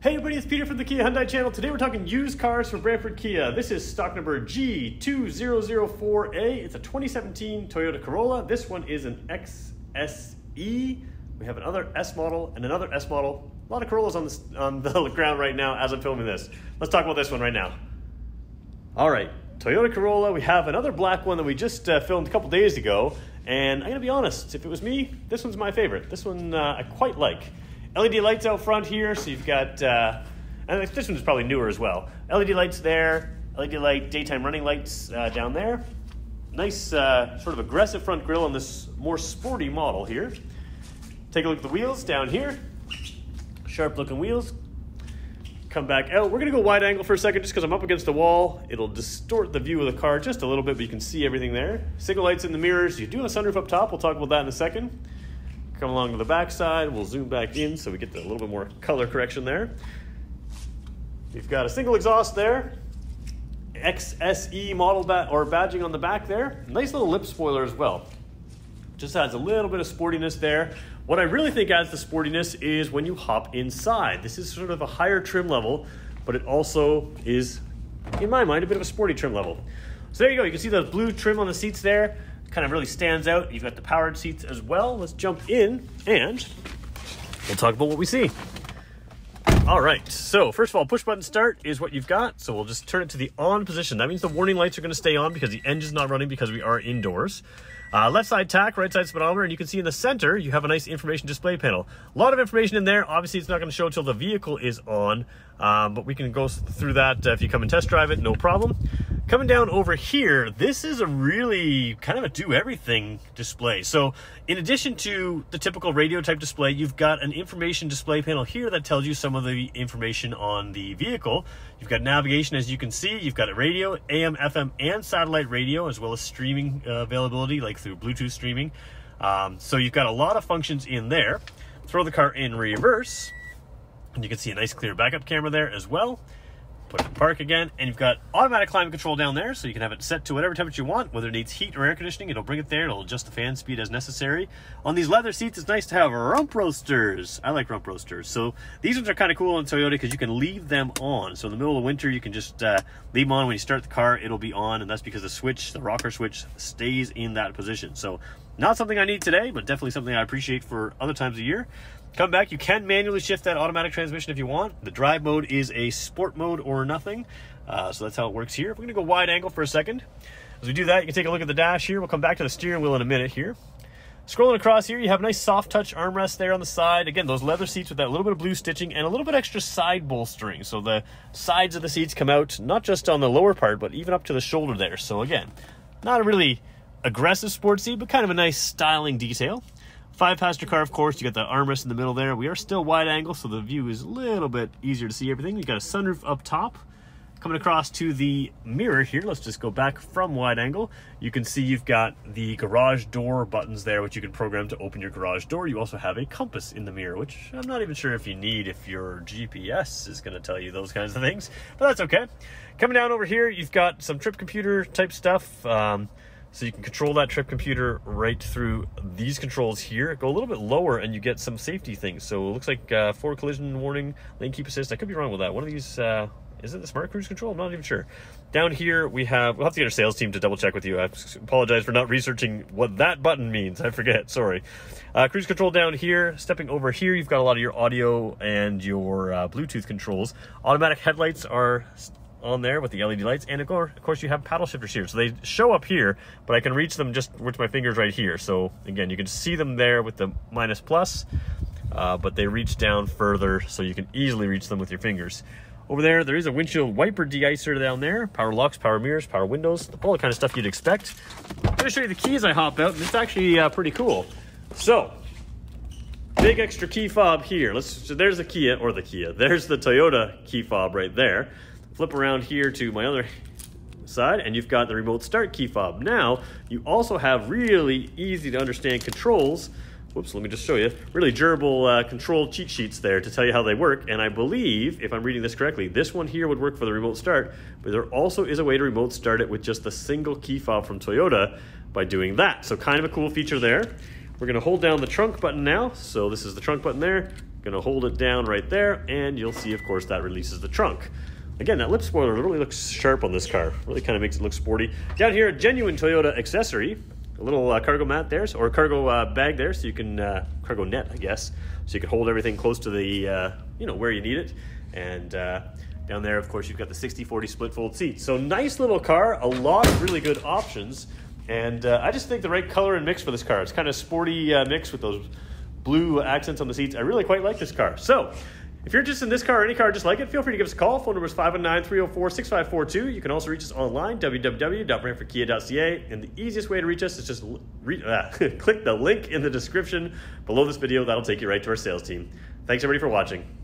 Hey everybody, it's Peter from the Kia Hyundai channel. Today we're talking used cars from Brantford Kia. This is stock number G2004A. It's a 2017 Toyota Corolla. This one is an XSE. We have another S model and another S model. A lot of Corollas on the ground right now as I'm filming this. Let's talk about this one right now. All right, Toyota Corolla. We have another black one that we just filmed a couple days ago. And I'm gonna be honest, if it was me, this one's my favorite. This one I quite like. LED lights out front here, so you've got, and this one's probably newer as well. LED lights there, LED light daytime running lights down there. Nice sort of aggressive front grille on this more sporty model here. Take a look at the wheels down here. Sharp looking wheels. Come back out. We're gonna go wide angle for a second just because I'm up against the wall. It'll distort the view of the car just a little bit, but you can see everything there. Signal lights in the mirrors. You do have a sunroof up top. We'll talk about that in a second. Come along to the back side, we'll zoom back in so we get a little bit more color correction there. You've got a single exhaust there, XSE model badging on the back there. Nice little lip spoiler as well. Just adds a little bit of sportiness there. What I really think adds the sportiness is when you hop inside. This is sort of a higher trim level, but it also is, in my mind, a bit of a sporty trim level. So there you go, you can see the blue trim on the seats there. Kind of really stands out. You've got the powered seats as well. Let's jump in and we'll talk about what we see. All right, so first of all, push button start is what you've got. So we'll just turn it to the on position. That means the warning lights are gonna stay on because the engine's not running because we are indoors. Left side tach, right side speedometer, and you can see in the center, you have a nice information display panel. A lot of information in there. Obviously, it's not gonna show until the vehicle is on, but we can go through that if you come and test drive it, no problem. Coming down over here, this is a really kind of a do-everything display. So in addition to the typical radio type display, you've got an information display panel here that tells you some of the information on the vehicle. You've got navigation, as you can see. You've got a radio, AM, FM, and satellite radio, as well as streaming availability, like through Bluetooth streaming. So you've got a lot of functions in there. Throw the car in reverse, and you can see a nice clear backup camera there as well. Put it in park again, and you've got automatic climate control down there, so you can have it set to whatever temperature you want. Whether it needs heat or air conditioning, it'll bring it there. It'll adjust the fan speed as necessary. On these leather seats, it's nice to have rump roasters. I like rump roasters. So these ones are kind of cool on Toyota because you can leave them on. So in the middle of winter, you can just leave them on. When you start the car, it'll be on, and that's because the switch, the rocker switch, stays in that position. So not something I need today, but definitely something I appreciate for other times of year. Come back, you can manually shift that automatic transmission if you want. The drive mode is a sport mode or nothing. So that's how it works here. We're gonna go wide angle for a second. As we do that, you can take a look at the dash here. We'll come back to the steering wheel in a minute here. Scrolling across here, you have a nice soft touch armrest there on the side. Again, those leather seats with that little bit of blue stitching and a little bit extra side bolstering. So the sides of the seats come out, not just on the lower part, but even up to the shoulder there. So again, not a really aggressive sports seat, but kind of a nice styling detail. 5-passenger car, of course. You got the armrest in the middle there. We are still wide angle, so the view is a little bit easier to see everything. You've got a sunroof up top. Coming across to the mirror here, let's just go back from wide angle. You can see you've got the garage door buttons there, which you can program to open your garage door. You also have a compass in the mirror, which I'm not even sure if you need if your GPS is going to tell you those kinds of things, but that's okay. Coming down over here, you've got some trip computer type stuff. So you can control that trip computer right through these controls here. Go a little bit lower and you get some safety things. So it looks like forward collision warning, lane keep assist. I could be wrong with that. One of these, is it the smart cruise control? I'm not even sure. Down here we'll have to get our sales team to double check with you. I apologize for not researching what that button means. I forget, sorry. Cruise control down here. Stepping over here, you've got a lot of your audio and your Bluetooth controls. Automatic headlights are on there with the LED lights, and of course you have paddle shifters here. So they show up here, but I can reach them just with my fingers right here. So again, you can see them there with the minus plus, but they reach down further, so you can easily reach them with your fingers. Over there is a windshield wiper de-icer down there. Power locks, power mirrors, power windows, all the kind of stuff you'd expect. I'm gonna show you the key as I hop out, and it's actually pretty cool. So, big extra key fob here. So there's the Kia, there's the Toyota key fob right there. Flip around here to my other side, and you've got the remote start key fob. Now, you also have really easy to understand controls. Whoops, let me just show you. Really durable control cheat sheets there to tell you how they work. And I believe, if I'm reading this correctly, this one here would work for the remote start, but there also is a way to remote start it with just the single key fob from Toyota by doing that. So kind of a cool feature there. We're gonna hold down the trunk button now. So this is the trunk button there. Gonna hold it down right there, and you'll see, of course, that releases the trunk. Again, that lip spoiler really looks sharp on this car. Really kind of makes it look sporty. Down here, a genuine Toyota accessory. A little cargo mat there, or cargo bag there, so you can, cargo net, I guess. So you can hold everything close to the, you know, where you need it. And down there, of course, you've got the 60/40 split fold seats. So nice little car, a lot of really good options. And I just think the right color and mix for this car. It's kind of sporty mix with those blue accents on the seats. I really quite like this car. So if you're interested in this car or any car just like it, feel free to give us a call. Phone number is 519-304-6542. You can also reach us online, www.brantfordkia.ca. And the easiest way to reach us is just click the link in the description below this video. That'll take you right to our sales team. Thanks everybody for watching.